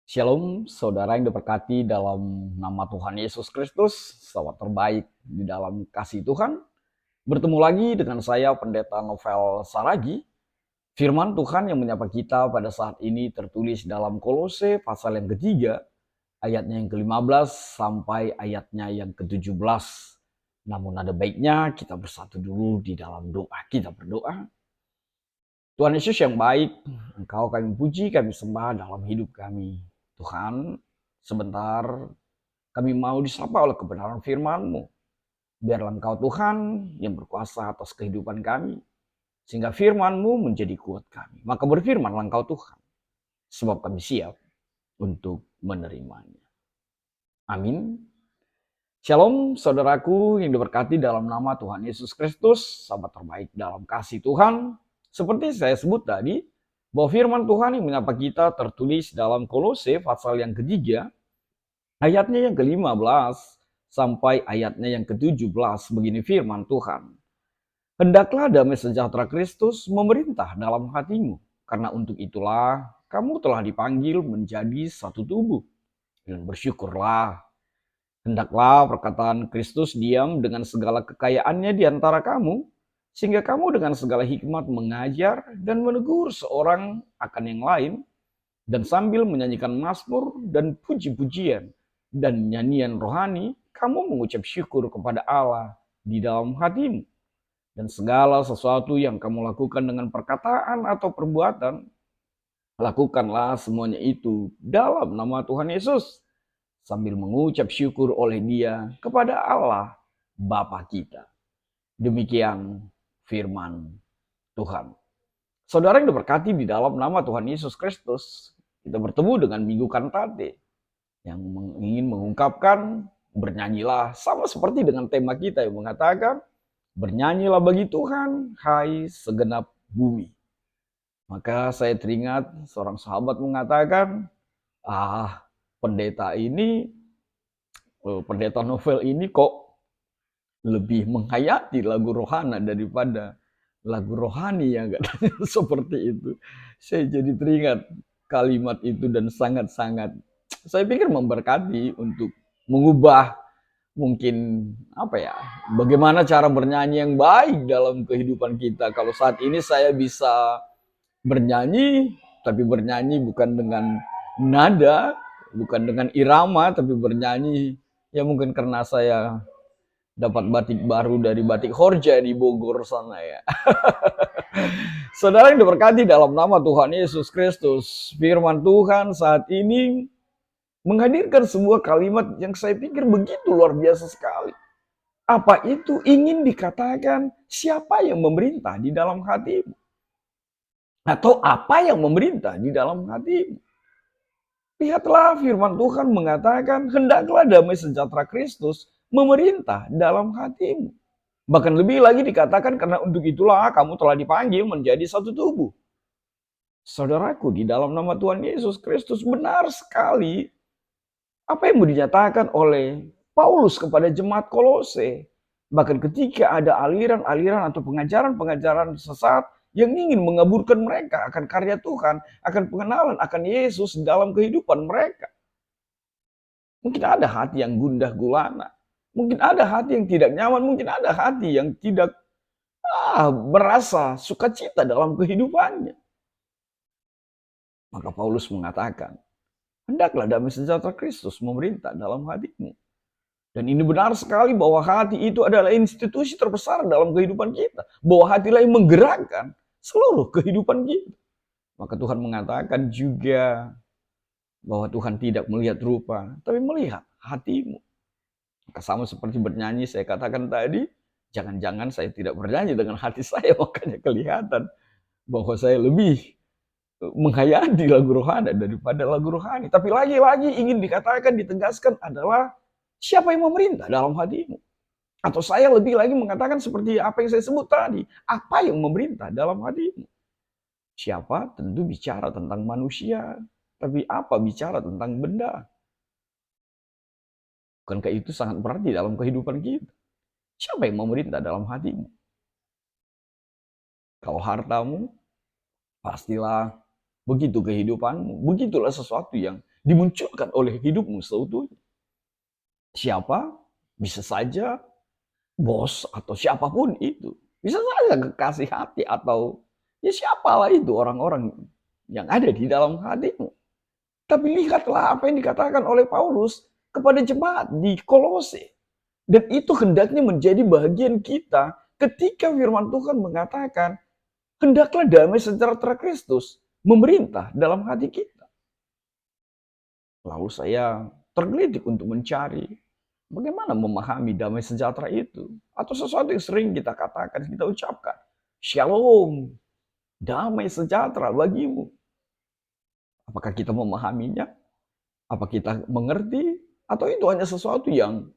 Shalom, saudara yang diberkati dalam nama Tuhan Yesus Kristus. Selamat terbaik di dalam kasih Tuhan. Bertemu lagi dengan saya, Pendeta Novel Saragi. Firman Tuhan yang menyapa kita pada saat ini tertulis dalam Kolose pasal yang ketiga, ayatnya yang ke-15 sampai ayatnya yang ke-17. Namun ada baiknya kita bersatu dulu di dalam doa. Kita berdoa. Tuhan Yesus yang baik, Engkau kami puji, kami sembah dalam hidup kami. Tuhan, sebentar kami mau disapa oleh kebenaran firman-Mu. Biarlah Engkau Tuhan yang berkuasa atas kehidupan kami. Sehingga firman-Mu menjadi kuat kami. Maka berfirmanlah Engkau Tuhan. Sebab kami siap untuk menerimanya. Amin. Shalom saudaraku yang diberkati dalam nama Tuhan Yesus Kristus. Sahabat terbaik dalam kasih Tuhan. Seperti saya sebut tadi, bahwa firman Tuhan yang menyapa kita tertulis dalam Kolose pasal yang ketiga, ayatnya yang ke-15 sampai ayatnya yang ke-17. Begini firman Tuhan. Hendaklah damai sejahtera Kristus memerintah dalam hatimu, karena untuk itulah kamu telah dipanggil menjadi satu tubuh. Dan bersyukurlah. Hendaklah perkataan Kristus diam dengan segala kekayaannya di antara kamu, sehingga kamu dengan segala hikmat mengajar dan menegur seorang akan yang lain, dan sambil menyanyikan mazmur dan puji-pujian dan nyanyian rohani, kamu mengucap syukur kepada Allah di dalam hatimu. Dan segala sesuatu yang kamu lakukan dengan perkataan atau perbuatan, lakukanlah semuanya itu dalam nama Tuhan Yesus, sambil mengucap syukur oleh Dia kepada Allah Bapa kita. Demikian firman Tuhan. Saudara yang diberkati di dalam nama Tuhan Yesus Kristus, kita bertemu dengan Minggu Kantate yang ingin mengungkapkan bernyanyilah, sama seperti dengan tema kita yang mengatakan bernyanyilah bagi Tuhan, hai segenap bumi. Maka saya teringat seorang sahabat mengatakan, pendeta ini, pendeta Novel ini kok lebih menghayati lagu rohana daripada lagu rohani ya, katanya seperti itu. Saya jadi teringat kalimat itu dan sangat-sangat saya pikir memberkati untuk mengubah mungkin bagaimana cara bernyanyi yang baik dalam kehidupan kita. Kalau saat ini saya bisa bernyanyi, tapi bernyanyi bukan dengan nada, bukan dengan irama, tapi bernyanyi ya mungkin karena saya dapat batik baru dari Batik Horja di Bogor sana ya. Saudara yang diberkati dalam nama Tuhan Yesus Kristus, firman Tuhan saat ini menghadirkan sebuah kalimat yang saya pikir begitu luar biasa sekali. Apa itu? Ingin dikatakan siapa yang memerintah di dalam hatimu? Atau apa yang memerintah di dalam hatimu? Lihatlah firman Tuhan mengatakan, hendaklah damai sejahtera Kristus memerintah dalam hatimu. Bahkan lebih lagi dikatakan, karena untuk itulah kamu telah dipanggil menjadi satu tubuh. Saudaraku, di dalam nama Tuhan Yesus Kristus benar sekali apa yang mau dinyatakan oleh Paulus kepada jemaat Kolose. Bahkan ketika ada aliran-aliran atau pengajaran-pengajaran sesat yang ingin mengaburkan mereka akan karya Tuhan, akan pengenalan akan Yesus dalam kehidupan mereka. Mungkin ada hati yang gundah gulana. Mungkin ada hati yang tidak nyaman. Mungkin ada hati yang tidak merasa sukacita dalam kehidupannya. Maka Paulus mengatakan, hendaklah damai sejahtera Kristus memerintah dalam hatimu. Dan ini benar sekali bahwa hati itu adalah institusi terbesar dalam kehidupan kita. Bahwa hatilah yang menggerakkan seluruh kehidupan kita. Maka Tuhan mengatakan juga bahwa Tuhan tidak melihat rupa, tapi melihat hatimu. Maka sama seperti bernyanyi saya katakan tadi, jangan-jangan saya tidak bernyanyi dengan hati saya, makanya kelihatan bahwa saya lebih menghayati lagu rohani daripada lagu rohani. Tapi lagi-lagi ingin dikatakan, ditegaskan adalah siapa yang memerintah dalam hatimu? Atau saya lebih lagi mengatakan seperti apa yang saya sebut tadi. Apa yang memerintah dalam hatimu? Siapa? Tentu bicara tentang manusia. Tapi apa bicara tentang benda? Bukankah itu sangat berarti dalam kehidupan kita? Siapa yang memerintah dalam hatimu? Kalau hartamu, pastilah begitu kehidupanmu. Begitulah sesuatu yang dimunculkan oleh hidupmu seutuhnya. Siapa? Bisa saja bos atau siapapun itu. Bisa saja kekasih hati atau ya siapalah itu orang-orang yang ada di dalam hatimu. Tapi lihatlah apa yang dikatakan oleh Paulus kepada jemaat di Kolose. Dan itu hendaknya menjadi bagian kita ketika firman Tuhan mengatakan, hendaklah damai sejahtera Kristus memerintah dalam hati kita. Lalu saya tergelitik untuk mencari bagaimana memahami damai sejahtera itu. Atau sesuatu yang sering kita katakan, kita ucapkan. Shalom, damai sejahtera bagimu. Apakah kita memahaminya? Apa kita mengerti? Atau itu hanya sesuatu yang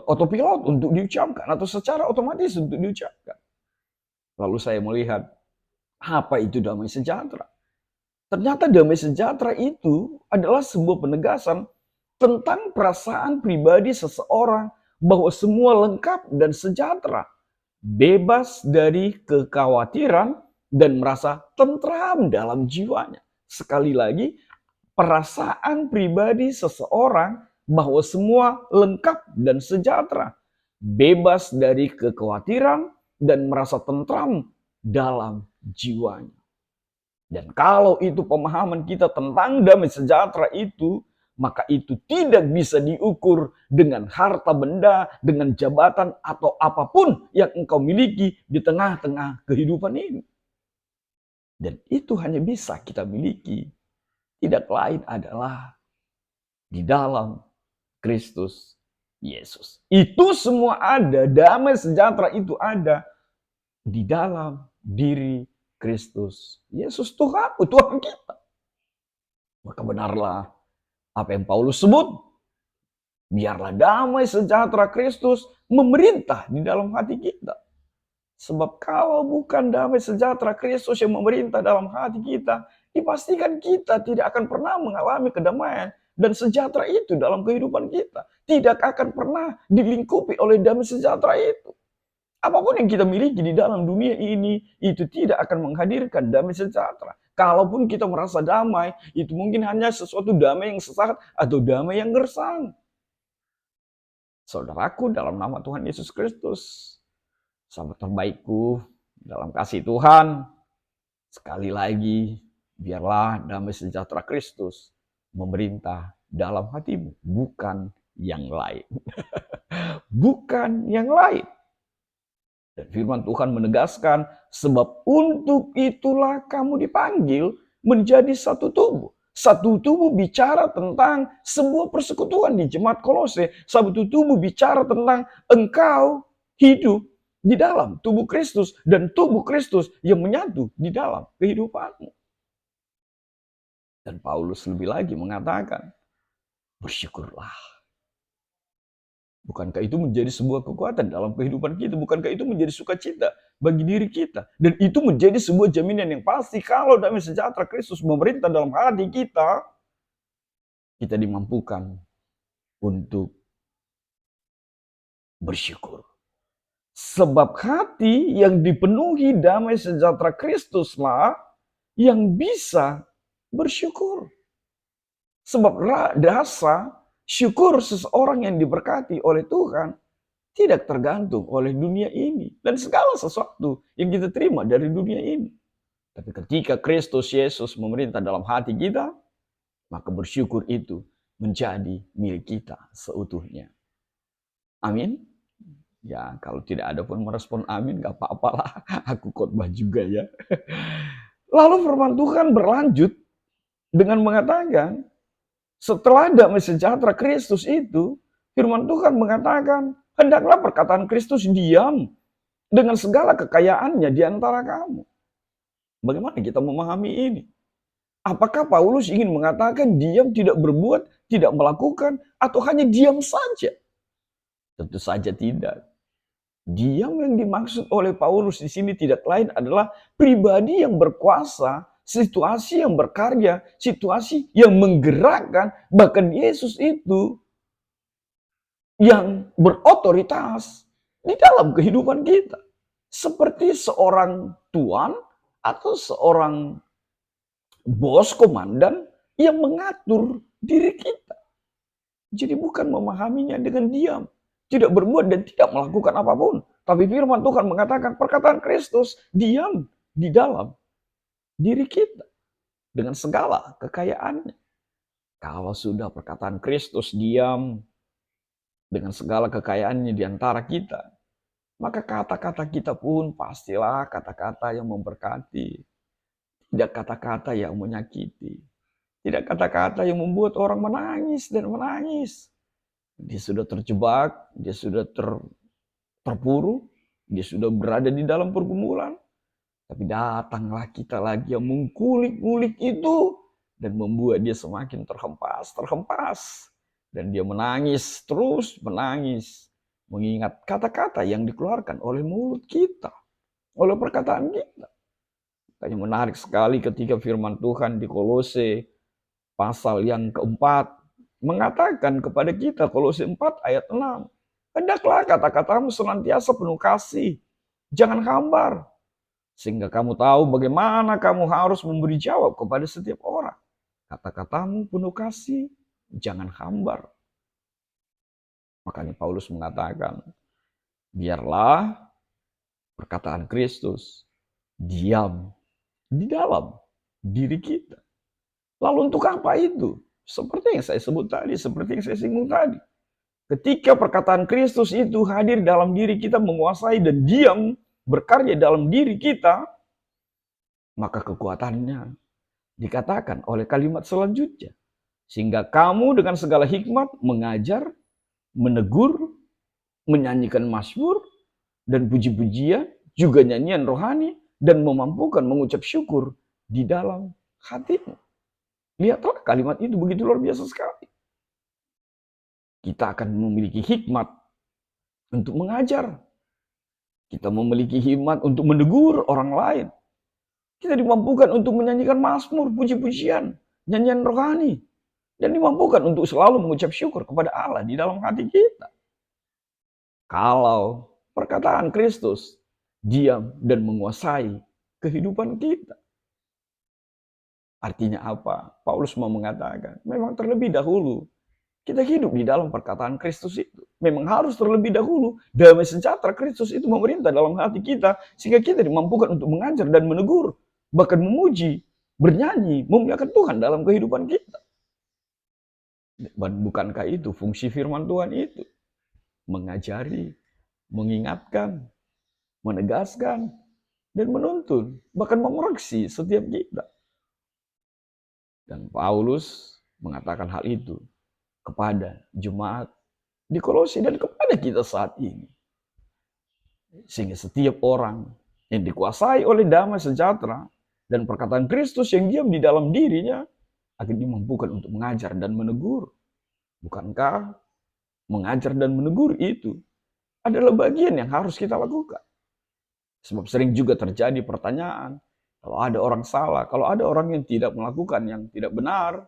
autopilot untuk diucapkan atau secara otomatis untuk diucapkan. Lalu saya melihat apa itu damai sejahtera. Ternyata damai sejahtera itu adalah sebuah penegasan tentang perasaan pribadi seseorang bahwa semua lengkap dan sejahtera, bebas dari kekhawatiran dan merasa tentram dalam jiwanya. Sekali lagi, perasaan pribadi seseorang bahwa semua lengkap dan sejahtera, bebas dari kekhawatiran dan merasa tentram dalam jiwanya. Dan kalau itu pemahaman kita tentang damai sejahtera itu, maka itu tidak bisa diukur dengan harta benda, dengan jabatan, atau apapun yang engkau miliki di tengah-tengah kehidupan ini. Dan itu hanya bisa kita miliki. Tidak lain adalah di dalam Kristus Yesus. Itu semua ada, damai sejahtera itu ada di dalam diri Kristus Yesus, Tuhanku, Tuhan kita. Maka benarlah apa yang Paulus sebut, biarlah damai sejahtera Kristus memerintah di dalam hati kita. Sebab kalau bukan damai sejahtera Kristus yang memerintah dalam hati kita, dipastikan kita tidak akan pernah mengalami kedamaian dan sejahtera itu dalam kehidupan kita. Tidak akan pernah dilingkupi oleh damai sejahtera itu. Apapun yang kita miliki di dalam dunia ini, itu tidak akan menghadirkan damai sejahtera. Kalaupun kita merasa damai, itu mungkin hanya sesuatu damai yang sesaat atau damai yang gersang. Saudaraku, dalam nama Tuhan Yesus Kristus, sahabat terbaikku dalam kasih Tuhan, sekali lagi, biarlah damai sejahtera Kristus memerintah dalam hatimu, bukan yang lain. Bukan yang lain. Dan firman Tuhan menegaskan, sebab untuk itulah kamu dipanggil menjadi satu tubuh. Satu tubuh bicara tentang sebuah persekutuan di jemaat Kolose. Satu tubuh bicara tentang engkau hidup di dalam tubuh Kristus dan tubuh Kristus yang menyatu di dalam kehidupanmu. Dan Paulus lebih lagi mengatakan, bersyukurlah. Bukankah itu menjadi sebuah kekuatan dalam kehidupan kita? Bukankah itu menjadi sukacita bagi diri kita? Dan itu menjadi sebuah jaminan yang pasti kalau damai sejahtera Kristus memerintah dalam hati kita, kita dimampukan untuk bersyukur. Sebab hati yang dipenuhi damai sejahtera Kristuslah yang bisa bersyukur. Sebab dasar syukur seseorang yang diberkati oleh Tuhan tidak tergantung oleh dunia ini dan segala sesuatu yang kita terima dari dunia ini. Tapi ketika Kristus Yesus memerintah dalam hati kita, maka bersyukur itu menjadi milik kita seutuhnya. Amin. Ya, kalau tidak ada pun merespon amin, gak apa-apalah. Aku khotbah juga ya. Lalu firman Tuhan berlanjut dengan mengatakan, setelah damai sejahtera Kristus itu, firman Tuhan mengatakan, hendaklah perkataan Kristus diam dengan segala kekayaannya di antara kamu. Bagaimana kita memahami ini? Apakah Paulus ingin mengatakan diam, tidak berbuat, tidak melakukan, atau hanya diam saja? Tentu saja tidak. Diam yang dimaksud oleh Paulus di sini tidak lain adalah pribadi yang berkuasa, situasi yang berkarya, situasi yang menggerakkan, bahkan Yesus itu yang berotoritas di dalam kehidupan kita. Seperti seorang tuan atau seorang bos, komandan yang mengatur diri kita. Jadi bukan memahaminya dengan diam, tidak berbuat dan tidak melakukan apapun. Tapi firman Tuhan mengatakan perkataan Kristus diam di dalam diri kita dengan segala kekayaannya. Kalau sudah perkataan Kristus diam dengan segala kekayaannya di antara kita, maka kata-kata kita pun pastilah kata-kata yang memberkati. Tidak kata-kata yang menyakiti. Tidak kata-kata yang membuat orang menangis dan menangis. Dia sudah terjebak, dia sudah terpuruk, dia sudah berada di dalam pergumulan. Tapi datanglah kita lagi yang mengkulik-kulik itu dan membuat dia semakin terhempas. Dan dia menangis, terus menangis. Mengingat kata-kata yang dikeluarkan oleh mulut kita, oleh perkataan kita. Kayaknya menarik sekali ketika firman Tuhan di Kolose pasal yang keempat mengatakan kepada kita, Kolose 4 ayat 6. Hendaklah kata-katamu senantiasa penuh kasih, jangan hambar. Sehingga kamu tahu bagaimana kamu harus memberi jawab kepada setiap orang. Kata-katamu penuh kasih, jangan hambar. Makanya Paulus mengatakan, biarlah perkataan Kristus diam di dalam diri kita. Lalu untuk apa itu? Seperti yang saya sebut tadi, seperti yang saya singgung tadi. Ketika perkataan Kristus itu hadir dalam diri kita, menguasai dan diam, berkarya dalam diri kita, maka kekuatannya dikatakan oleh kalimat selanjutnya. Sehingga kamu dengan segala hikmat mengajar, menegur, menyanyikan mazmur, dan puji-pujian, juga nyanyian rohani, dan memampukan mengucap syukur di dalam hatimu. Lihatlah kalimat itu begitu luar biasa sekali. Kita akan memiliki hikmat untuk mengajar. Kita memiliki hikmat untuk menegur orang lain. Kita dimampukan untuk menyanyikan mazmur, puji-pujian, nyanyian rohani. Dan dimampukan untuk selalu mengucap syukur kepada Allah di dalam hati kita. Kalau perkataan Kristus diam dan menguasai kehidupan kita. Artinya apa? Paulus mau mengatakan, memang terlebih dahulu kita hidup di dalam perkataan Kristus itu. Memang harus terlebih dahulu damai sejahtera Kristus itu memerintah dalam hati kita, sehingga kita dimampukan untuk mengajar dan menegur, bahkan memuji, bernyanyi, memuliakan Tuhan dalam kehidupan kita. Dan bukankah itu fungsi firman Tuhan itu? Mengajari, mengingatkan, menegaskan, dan menuntun, bahkan mengoreksi setiap kita. Dan Paulus mengatakan hal itu kepada jemaat di Kolose dan kepada kita saat ini. Sehingga setiap orang yang dikuasai oleh damai sejahtera dan perkataan Kristus yang diam di dalam dirinya akan dimampukan untuk mengajar dan menegur. Bukankah mengajar dan menegur itu adalah bagian yang harus kita lakukan? Sebab sering juga terjadi pertanyaan, kalau ada orang salah, kalau ada orang yang tidak melakukan yang tidak benar,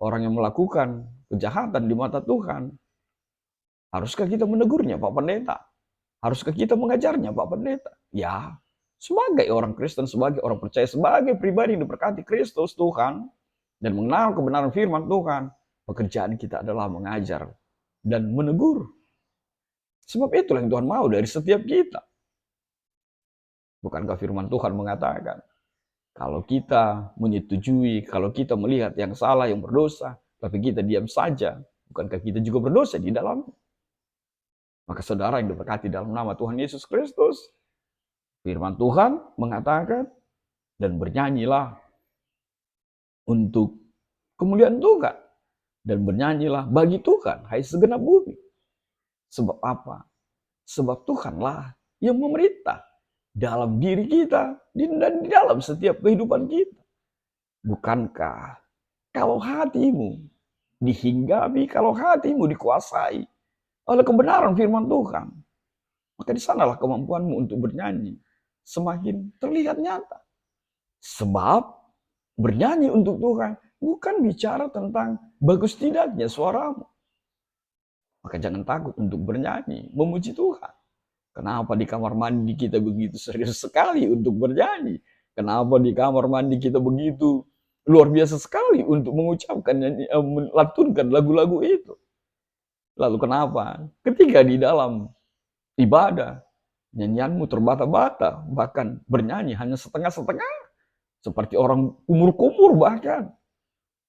orang yang melakukan kejahatan di mata Tuhan, haruskah kita menegurnya, Pak Pendeta? Haruskah kita mengajarnya, Pak Pendeta? Ya, sebagai orang Kristen, sebagai orang percaya, sebagai pribadi yang diberkati Kristus Tuhan, dan mengenal kebenaran firman Tuhan, pekerjaan kita adalah mengajar dan menegur. Sebab itulah yang Tuhan mau dari setiap kita. Bukankah firman Tuhan mengatakan, kalau kita menyetujui, kalau kita melihat yang salah, yang berdosa, tapi kita diam saja, bukankah kita juga berdosa di dalamnya? Maka saudara yang diberkati dalam nama Tuhan Yesus Kristus, firman Tuhan mengatakan, dan bernyanyilah untuk kemuliaan Tuhan, dan bernyanyilah bagi Tuhan, hai segenap bumi. Sebab apa? Sebab Tuhanlah yang memerintah dalam diri kita dan di dalam setiap kehidupan kita. Bukankah kalau hatimu dihinggapi, kalau hatimu dikuasai oleh kebenaran firman Tuhan, maka di sanalah kemampuanmu untuk bernyanyi semakin terlihat nyata. Sebab bernyanyi untuk Tuhan bukan bicara tentang bagus tidaknya suaramu. Maka jangan takut untuk bernyanyi, memuji Tuhan. Kenapa di kamar mandi kita begitu serius sekali untuk bernyanyi? Kenapa di kamar mandi kita begitu luar biasa sekali untuk mengucapkan, melantunkan lagu-lagu itu. Lalu kenapa? Ketika di dalam ibadah, nyanyianmu terbata-bata, bahkan bernyanyi hanya setengah-setengah, seperti orang kumur-kumur bahkan.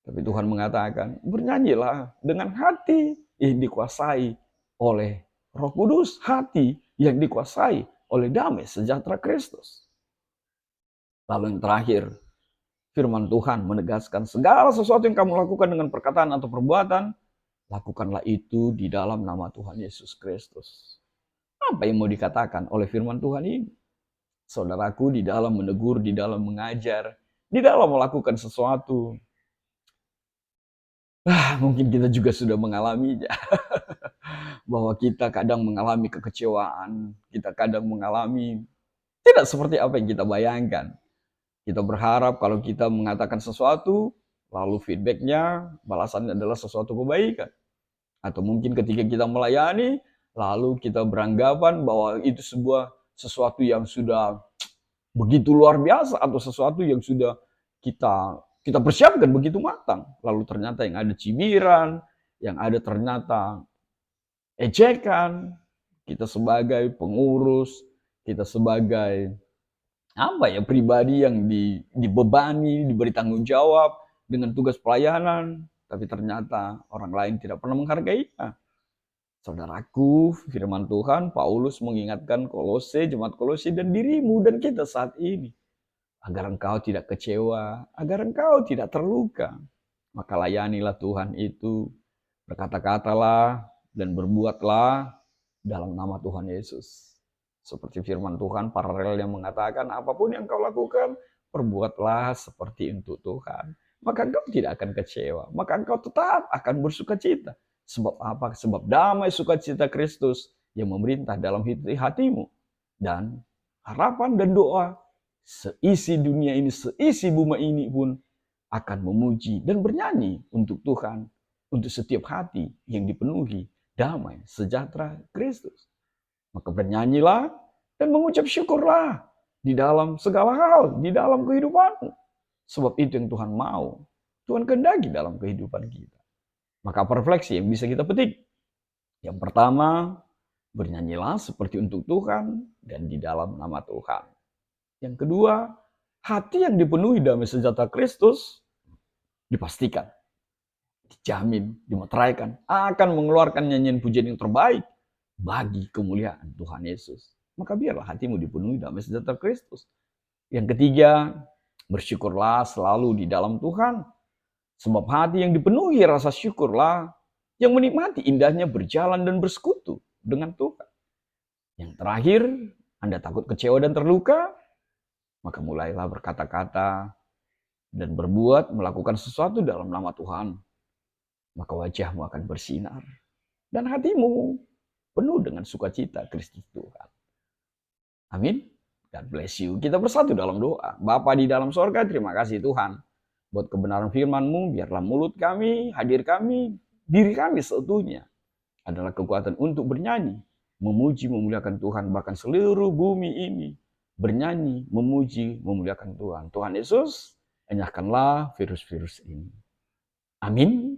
Tapi Tuhan mengatakan, bernyanyilah dengan hati yang dikuasai oleh Roh Kudus, hati yang dikuasai oleh damai sejahtera Kristus. Lalu yang terakhir, firman Tuhan menegaskan segala sesuatu yang kamu lakukan dengan perkataan atau perbuatan, lakukanlah itu di dalam nama Tuhan Yesus Kristus. Apa yang mau dikatakan oleh firman Tuhan ini? Saudaraku, di dalam menegur, di dalam mengajar, di dalam melakukan sesuatu, mungkin kita juga sudah mengalaminya. Bahwa kita kadang mengalami kekecewaan, kita kadang mengalami tidak seperti apa yang kita bayangkan. Kita berharap kalau kita mengatakan sesuatu, lalu feedbacknya, balasannya adalah sesuatu kebaikan. Atau mungkin ketika kita melayani, lalu kita beranggapan bahwa itu sesuatu yang sudah begitu luar biasa, atau sesuatu yang sudah kita persiapkan begitu matang. Lalu ternyata yang ada cibiran, yang ada ternyata ejekan. Kita sebagai pengurus, kita sebagai pribadi yang dibebani, diberi tanggung jawab dengan tugas pelayanan, tapi ternyata orang lain tidak pernah menghargainya. Saudaraku, firman Tuhan, Paulus mengingatkan Kolose, jemaat Kolose, dan dirimu dan kita saat ini, agar engkau tidak kecewa, agar engkau tidak terluka. Maka layanilah Tuhan itu, berkata-katalah dan berbuatlah dalam nama Tuhan Yesus. Seperti firman Tuhan paralel yang mengatakan, apapun yang kau lakukan, perbuatlah seperti untuk Tuhan. Maka engkau tidak akan kecewa, maka engkau tetap akan bersuka cita. Sebab apa? Sebab damai sukacita Kristus yang memerintah dalam hatimu. Dan harapan dan doa seisi dunia ini, seisi bumi ini pun akan memuji dan bernyanyi untuk Tuhan, untuk setiap hati yang dipenuhi damai sejahtera Kristus. Maka bernyanyilah dan mengucap syukurlah di dalam segala hal, di dalam kehidupanmu. Sebab itu yang Tuhan mau, Tuhan kehendaki dalam kehidupan kita. Maka apa refleksi yang bisa kita petik? Yang pertama, bernyanyilah seperti untuk Tuhan dan di dalam nama Tuhan. Yang kedua, hati yang dipenuhi damai sejahtera Kristus dipastikan, dijamin, dimeteraikan, akan mengeluarkan nyanyian pujian yang terbaik bagi kemuliaan Tuhan Yesus. Maka biarlah hatimu dipenuhi damai sejahtera Kristus. Yang ketiga, bersyukurlah selalu di dalam Tuhan. Sebab hati yang dipenuhi rasa syukurlah yang menikmati indahnya berjalan dan bersekutu dengan Tuhan. Yang terakhir, Anda takut kecewa dan terluka? Maka mulailah berkata-kata dan berbuat, melakukan sesuatu dalam nama Tuhan. Maka wajahmu akan bersinar. Dan hatimu penuh dengan sukacita Kristus Tuhan. Amin. God bless you. Kita bersatu dalam doa. Bapa di dalam sorga, terima kasih Tuhan. Buat kebenaran firman-Mu, biarlah mulut kami, hadir kami, diri kami seutuhnya adalah kekuatan untuk bernyanyi, memuji, memuliakan Tuhan. Bahkan seluruh bumi ini bernyanyi, memuji, memuliakan Tuhan. Tuhan Yesus, enyahkanlah virus-virus ini. Amin.